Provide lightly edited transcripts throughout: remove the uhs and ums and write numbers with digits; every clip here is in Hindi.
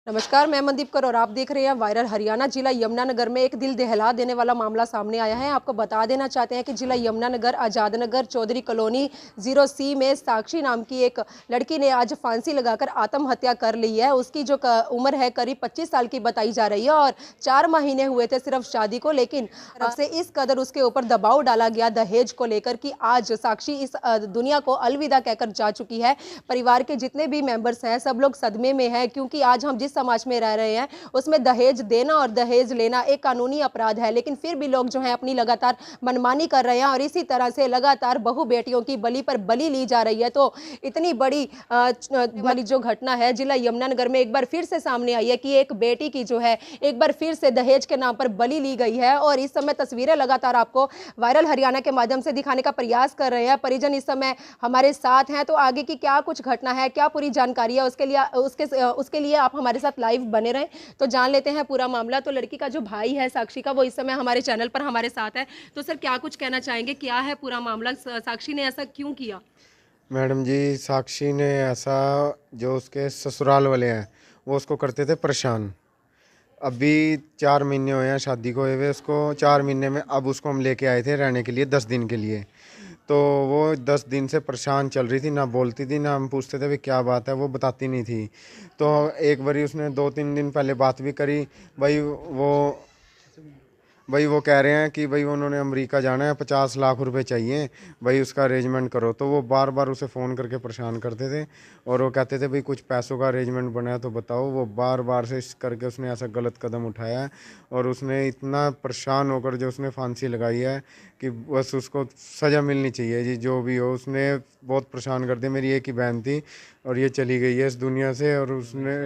नमस्कार, मैं मनदीप कौर और आप देख रहे हैं वायरल हरियाणा। जिला यमुनानगर में एक दिल दहला देने वाला मामला सामने आया है। आपको बता देना चाहते हैं कि जिला यमुनानगर आजाद नगर चौधरी कॉलोनी 0C में साक्षी नाम की एक लड़की ने आज फांसी लगाकर आत्महत्या कर ली है। उसकी जो उम्र है करीब 25 साल की बताई जा रही है और 4 महीने हुए थे सिर्फ शादी को, लेकिन तरफ से इस कदर उसके ऊपर दबाव डाला गया दहेज को लेकर कि आज साक्षी इस दुनिया को अलविदा कहकर जा चुकी है। परिवार के जितने भी मेंबर्स हैं सब लोग सदमे में हैं, क्योंकि आज हम जिस समाज में रह रहे हैं उसमें दहेज देना और दहेज लेना एक कानूनी अपराध है, लेकिन फिर भी लोग जो हैं अपनी लगातार मनमानी कर रहे हैं और इसी तरह से लगातार बहु बेटियों की बलि पर बलि ली जा रही है। तो इतनी बड़ी वाली जो घटना है जिला यमुनानगर में एक बार फिर से सामने आई है कि एक बेटी की जो है एक बार फिर से दहेज के नाम पर बलि ली गई है और इस समय तस्वीरें लगातार आपको वायरल हरियाणा के माध्यम से दिखाने का प्रयास कर रहे हैं। परिजन इस समय हमारे साथ हैं, तो आगे की क्या कुछ घटना है, क्या पूरी जानकारी है, उसके लिए आप हमारे साथ लाइव बने रहें तो जान लेते हैं पूरा मामला। तो लड़की का जो भाई है साक्षी का, वो इस समय हमारे चैनल पर हमारे साथ है। तो सर क्या कुछ कहना चाहेंगे, क्या है पूरा मामला, साक्षी ने ऐसा क्यों किया? मैडम जी, साक्षी ने ऐसा, जो उसके ससुराल वाले हैं वो उसको करते थे परेशान। अभी 4 महीने हुए हैं शादी को हुए उसको। 4 महीने में अब उसको हम लेके आए थे रहने के लिए 10 दिन के लिए। तो वो 10 दिन से परेशान चल रही थी, ना बोलती थी, ना हम पूछते थे भाई क्या बात है, वो बताती नहीं थी। तो एक बारी उसने 2-3 दिन पहले बात भी करी। भाई वो कह रहे हैं कि भाई उन्होंने अमेरिका जाना है, 50 लाख रुपए चाहिए, भाई उसका अरेंजमेंट करो। तो वो बार बार उसे फ़ोन करके परेशान करते थे और वो कहते थे भाई कुछ पैसों का अरेंजमेंट बना है तो बताओ। वो बार बार से इस करके उसने ऐसा गलत कदम उठाया है और उसने इतना परेशान होकर जो उसने फांसी लगाई है कि बस उसको सज़ा मिलनी चाहिए जी, जो भी हो। उसने बहुत परेशान कर दिया। मेरी एक ही बहन थी और ये चली गई है इस दुनिया से, और उसने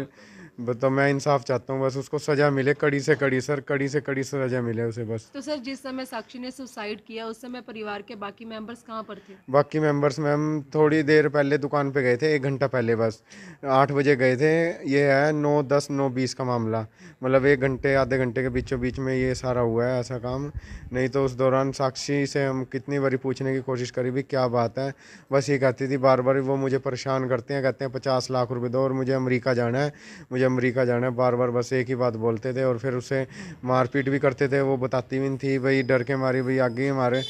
बताओ, मैं इंसाफ चाहता हूँ, बस उसको सज़ा मिले, कड़ी से कड़ी, सर कड़ी से कड़ी सज़ा मिले उसे बस। तो सर जिस समय साक्षी ने सुसाइड किया उस समय परिवार के बाकी मेंबर्स कहाँ पर थे? बाकी मेंबर्स मैम थोड़ी देर पहले दुकान पे गए थे, 1 घंटा पहले, बस 8 बजे गए थे। ये है 9:10 9:20 का मामला, मतलब 1 घंटे आधे घंटे के बीचों बीच में ये सारा हुआ है ऐसा काम। नहीं तो उस दौरान साक्षी से हम कितनी बारी पूछने की कोशिश करी भी क्या बात है, बस ये कहती थी बार बार, वो मुझे परेशान करते हैं, कहते हैं 50 लाख रुपए दो और मुझे अमेरिका जाना है, मुझे अमेरिका जाना है, बार बार बस एक ही बात बोलते थे। और फिर उसे मारपीट भी करते थे। वो बताती भी नहीं थी भाई, डर के मारी भाई। आगे ही हमारे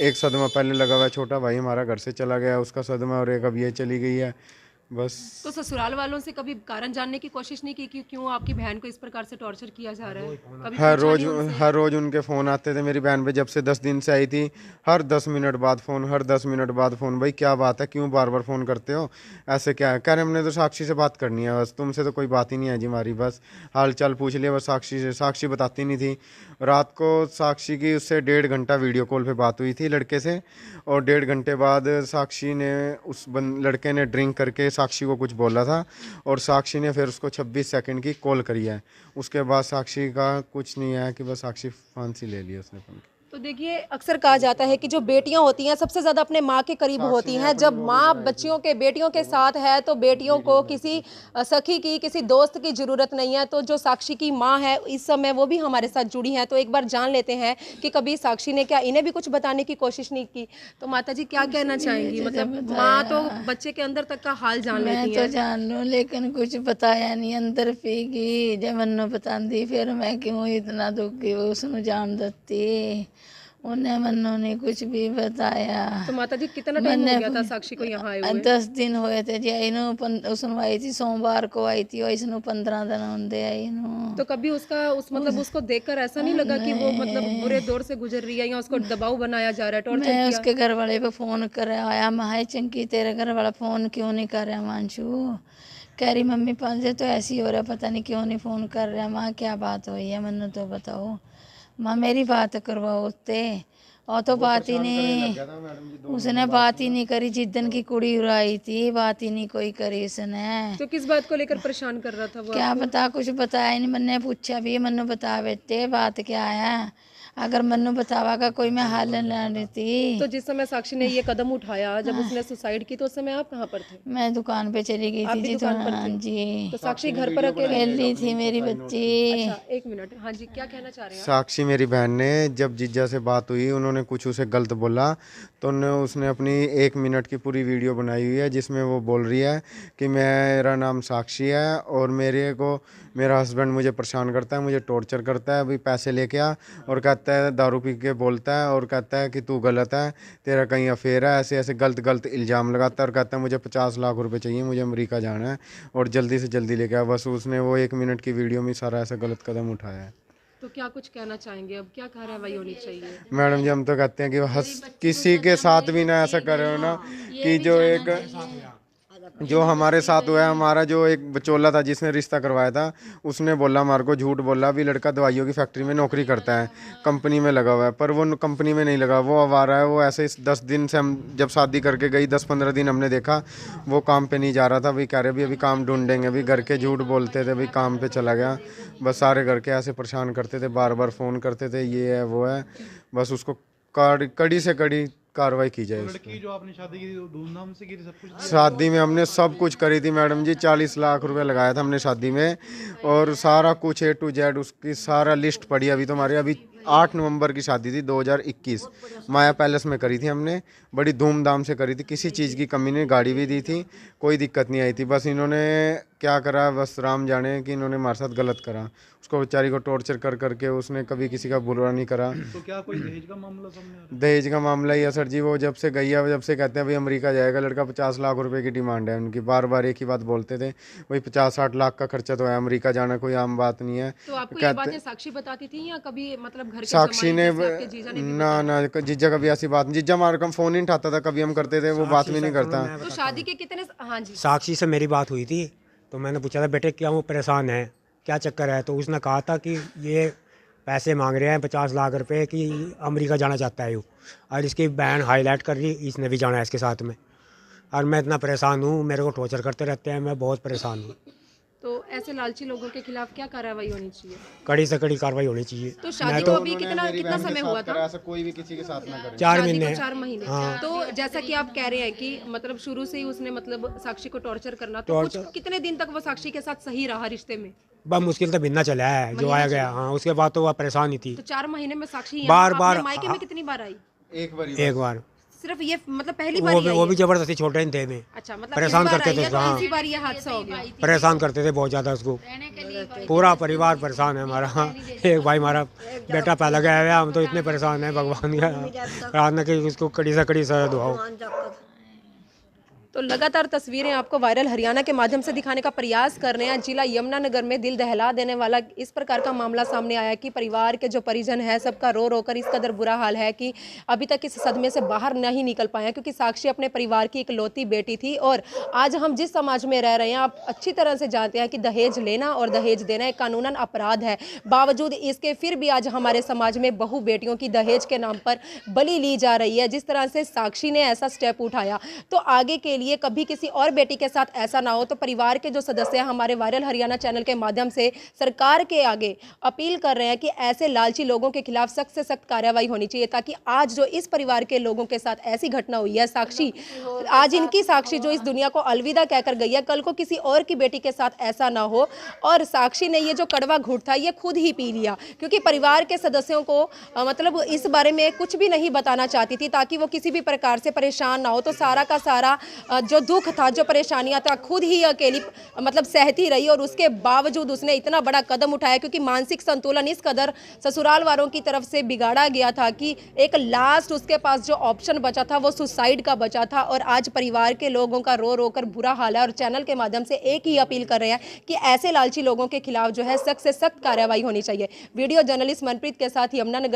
एक सदमा पहले लगा हुआ है, छोटा भाई हमारा घर से चला गया, उसका सदमा, और एक अब ये चली गई है बस। तो ससुराल वालों से कभी कारण जानने की कोशिश नहीं की कि क्यों आपकी बहन को इस प्रकार से टॉर्चर किया जा रहा है? कभी हर पूछा रोज नहीं उनसे? हर रोज उनके फ़ोन आते थे मेरी बहन पे, जब से 10 दिन से आई थी। हर 10 मिनट बाद फ़ोन, हर 10 मिनट बाद फ़ोन, भाई क्या बात है, क्यों बार बार फ़ोन करते हो, ऐसे क्या है। कह रहे हमने तो साक्षी से बात करनी है, बस तुमसे तो कोई बात ही नहीं है जी हमारी, बस हाल चाल पूछ लिया बस साक्षी से। साक्षी बताती नहीं थी। रात को साक्षी की उससे 1.5 घंटा वीडियो कॉल पे बात हुई थी लड़के से, और 1.5 घंटे बाद साक्षी ने उस लड़के ने ड्रिंक करके साक्षी को कुछ बोला था और साक्षी ने फिर उसको 26 सेकंड की कॉल करी है। उसके बाद साक्षी का कुछ नहीं है कि बस साक्षी फांसी ले ली उसने अपनी। तो देखिए अक्सर कहा जाता है कि जो बेटियां होती हैं सबसे ज्यादा अपने माँ के करीब साक्षी होती ने हैं। अपनी जब बॉडी माँ बनाई थी बच्चियों के बेटियों के साथ है तो बेटियों को किसी सखी की, किसी दोस्त की जरूरत नहीं है। तो जो साक्षी की माँ है इस समय वो भी हमारे साथ जुड़ी हैं, तो एक बार जान लेते हैं कि कभी साक्षी ने क्या इन्हें भी कुछ बताने की कोशिश नहीं की। तो माता जी क्या कहना चाहेंगी? मतलब माँ तो बच्चे के अंदर तक का हाल जान मैं लेती तो हैं। जान लूं लेकिन कुछ बताया नहीं, अंदर पी गई जब मन्नू बतांदी, फिर मैं क्यों इतना दुखी उसनु जान दती। उन्हें मन्नू ने कुछ भी बताया। तो माता जी कितना टाइम हो मैंने गया था साक्षी को यहाँ आए हुए? 10 दिन हुए थे जी आई नू। उसनु आई थी सोमवार को आई थी और इसनु 15 दिन होंगे आई नू। तो कभी मतलब उसको देखकर ऐसा नहीं लगा कि वो मतलब बुरे दौर से गुजर रही है या उसको दबाव बनाया जा रहा है, टॉर्चर मैं किया? उसके घर वाले पे फ़ोन कर आया, मैं चंकी तेरे घर वाला फ़ोन क्यों नहीं कर रहा मानशू। कह रही मम्मी पांचे तो ऐसी हो रहा, पता नहीं क्यों नहीं फ़ोन कर रहा। माँ क्या बात हुई है मन्नू तो बताओ। माँ मेरी बात करवाओ उससे। और तो बात ही नहीं, उसने बात ही नहीं करी। जिस दिन की कुड़ी उड़ाई थी बात ही नहीं कोई करी उसने। तो किस बात को लेकर परेशान कर रहा था वो क्या आपको? बता, कुछ बताया नहीं। मैंने पूछा भी मन्नू बता बेटे बात क्या है। अगर मन्नू बतावा का कोई मैं हाल ना लेती। तो जिस समय साक्षी ने ये कदम उठाया, जब उसने सुसाइड की, तो उस समय आप कहाँ पर थे? मैं दुकान पे चली गई आप थी भी जी। तो दुकान पर हाँ थे? जी, तो साक्षी घर पर अकेले? अकेली थी मेरी बच्ची। अच्छा, एक मिनट, हाँ जी, क्या कहना चाह रहे हैं आप? साक्षी मेरी बहन ने जब जीजा से बात हुई, उन्होंने कुछ उसे गलत बोला, तो उसने अपनी 1 मिनट की पूरी वीडियो बनाई हुई है जिसमें वो बोल रही है कि मेरा नाम साक्षी है और मेरा हस्बैंड मुझे परेशान करता है, मुझे टॉर्चर करता है, अभी पैसे लेके आ, और कहता है दारू पी के बोलता है और कहता है कि तू गलत है, तेरा कहीं अफेयर है, ऐसे ऐसे गलत गलत इल्ज़ाम लगाता है और कहता है मुझे 50 लाख रुपए चाहिए, मुझे अमेरिका जाना है और जल्दी से जल्दी लेके आ। बस उसने वो 1 मिनट की वीडियो में सारा ऐसा गलत कदम उठाया है। तो क्या कुछ कहना चाहेंगे, अब क्या कार्रवाई होनी चाहिए? मैडम जी, हम तो कहते हैं कि किसी के साथ भी ना ऐसा करे हो ना, कि जो हमारे साथ हुआ है, हमारा जो एक बचोला था जिसने रिश्ता करवाया था, उसने बोला हमारे को, झूठ बोला, अभी लड़का दवाइयों की फैक्ट्री में नौकरी करता है, कंपनी में लगा हुआ है, पर वो कंपनी में नहीं लगा, वो आवारा है। वो ऐसे 10 दिन से, हम जब शादी करके गई 10-15 दिन हमने देखा वो काम पे नहीं जा रहा था। अभी कह रहे अभी काम ढूंढेंगे, अभी घर के झूठ बोलते थे, अभी काम पे चला गया। बस सारे घर के ऐसे परेशान करते थे, बार बार फ़ोन करते थे, ये है वो है। बस उसको कड़ी से कड़ी कार्रवाई की जाए। लड़की जो आपने शादी की थी धूमधाम से की थी, सब कुछ शादी में हमने सब कुछ करी थी मैडम जी, 40 लाख रुपए लगाया था हमने शादी में, और सारा कुछ A to Z उसकी सारा लिस्ट पड़ी अभी तुम्हारी। अभी 8 नवंबर की शादी थी 2021, माया पैलेस में करी थी हमने, बड़ी धूमधाम से करी थी, किसी चीज़ की कमी नहीं, गाड़ी भी दी थी, कोई दिक्कत नहीं आई थी। बस इन्होंने क्या करा, बस राम जाने कि इन्होंने हमारे साथ गलत करा। उसको बेचारी को टॉर्चर कर करके, उसने कभी किसी का बुरा नहीं करा। तो क्या कोई दहेज का मामला सामने आ रहा दहेज का मामला ही है सर जी। वो जब से गई है, जब से कहते हैं भाई अमेरिका जाएगा लड़का, 50 लाख रुपए की डिमांड है उनकी। बार बार एक ही बात बोलते थे, वही 50-60 लाख का खर्चा तो है, अमेरिका जाना कोई आम बात नहीं है। तो आपको ये बातें साक्षी बताती थी या कभी मतलब घर के साक्षी ने जमाई जैसे आपके जीजा ने भी ना जीजा कभी ऐसी बात नहीं, जीजा हमारे कम फ़ोन ही नहीं उठाता था, कभी हम करते थे वो बात भी नहीं करता। तो शादी के कितने, हाँ जी, साक्षी से मेरी बात हुई थी, तो मैंने पूछा था बेटे क्या वो परेशान है, क्या चक्कर है, तो उसने कहा था कि ये पैसे मांग रहे हैं 50 लाख रुपए कि अमेरिका जाना चाहता है वो, और इसकी बहन हाईलाइट कर रही, इसने भी जाना है इसके साथ में, और मैं इतना परेशान हूँ, मेरे को टॉर्चर करते रहते हैं, मैं बहुत परेशान हूँ। तो ऐसे लालची लोगों के खिलाफ क्या कार्रवाई होनी चाहिए? कड़ी से कड़ी कार्रवाई होनी चाहिए। तो शादी को अभी कितना समय हुआ था? ऐसा कोई भी किसी के साथ ना करे। 4 शादी को महीने। 4 महीने। तो जैसा कि आप कह रहे हैं कि मतलब शुरू से ही उसने मतलब साक्षी को टॉर्चर करना, तो कुछ कितने दिन तक वो साक्षी के साथ सही रहा रिश्ते में? बहुत मुश्किल से महीना चला है जो आया गया। हाँ, उसके बाद तो वह परेशान ही थी। तो 4 महीने में साक्षी बार मायके में कितनी बार आई? एक बार सिर्फ ये मतलब पहली बार ही आई वो है? भी जबरदस्ती छोटे ही थे में। अच्छा, मतलब परेशान इस बार करते आई थे। है, तो हाँ, इसी बार ये हादसा हो गया। परेशान करते थे बहुत ज़्यादा उसको, पूरा परिवार परेशान है हमारा। एक भाई हमारा बेटा पैदा गया है, हम तो इतने परेशान हैं, भगवान का प्रार्थना कि उसको कड़ी से कड़ी सजा दुआओ। तो लगातार तस्वीरें आपको वायरल हरियाणा के माध्यम से दिखाने का प्रयास कर रहे हैं। जिला यमुनानगर में दिल दहला देने वाला इस प्रकार का मामला सामने आया कि परिवार के जो परिजन है सबका रो रो कर इस कदर बुरा हाल है कि अभी तक इस सदमे से बाहर नहीं निकल पाए हैं, क्योंकि साक्षी अपने परिवार की इकलौती बेटी थी। और आज हम जिस समाज में रह रहे हैं, आप अच्छी तरह से जानते हैं कि दहेज लेना और दहेज देना एक कानूनन अपराध है। बावजूद इसके फिर भी आज हमारे समाज में बहु बेटियों की दहेज के नाम पर बलि ली जा रही है। जिस तरह से साक्षी ने ऐसा स्टेप उठाया, तो आगे के लिए कभी किसी और बेटी के साथ ऐसा ना हो। तो परिवार के जो सदस्य हमारे वायरल हरियाणा चैनल के माध्यम से सरकार के आगे अपील कर रहे हैं कि ऐसे लालची लोगों के खिलाफ सख्त से सख्त कार्रवाई होनी चाहिए, ताकि आज जो इस परिवार के लोगों के साथ ऐसी घटना हुई है, साक्षी आज इनकी साक्षी जो इस दुनिया को अलविदा कहकर गई है, कल को किसी और की बेटी के साथ ऐसा ना हो। और साक्षी ने ये जो कड़वा घूंट था ये खुद ही पी लिया, क्योंकि परिवार के सदस्यों को मतलब इस बारे में कुछ भी नहीं बताना चाहती थी, ताकि वो किसी भी प्रकार से परेशान ना हो। तो सारा का सारा जो दुख था, जो परेशानियां था, खुद ही अकेली मतलब सहती रही। और उसके बावजूद उसने इतना बड़ा कदम उठाया, क्योंकि मानसिक संतुलन इस कदर ससुराल वालों की तरफ से बिगाड़ा गया था कि एक लास्ट उसके पास जो ऑप्शन बचा था वो सुसाइड का बचा था। और आज परिवार के लोगों का रो रो कर बुरा हाल है। और चैनल के माध्यम से एक ही अपील कर रहे हैं कि ऐसे लालची लोगों के खिलाफ जो है सख्त से सख्त कार्रवाई होनी चाहिए। वीडियो जर्नलिस्ट मनप्रीत के साथ यमुनानगर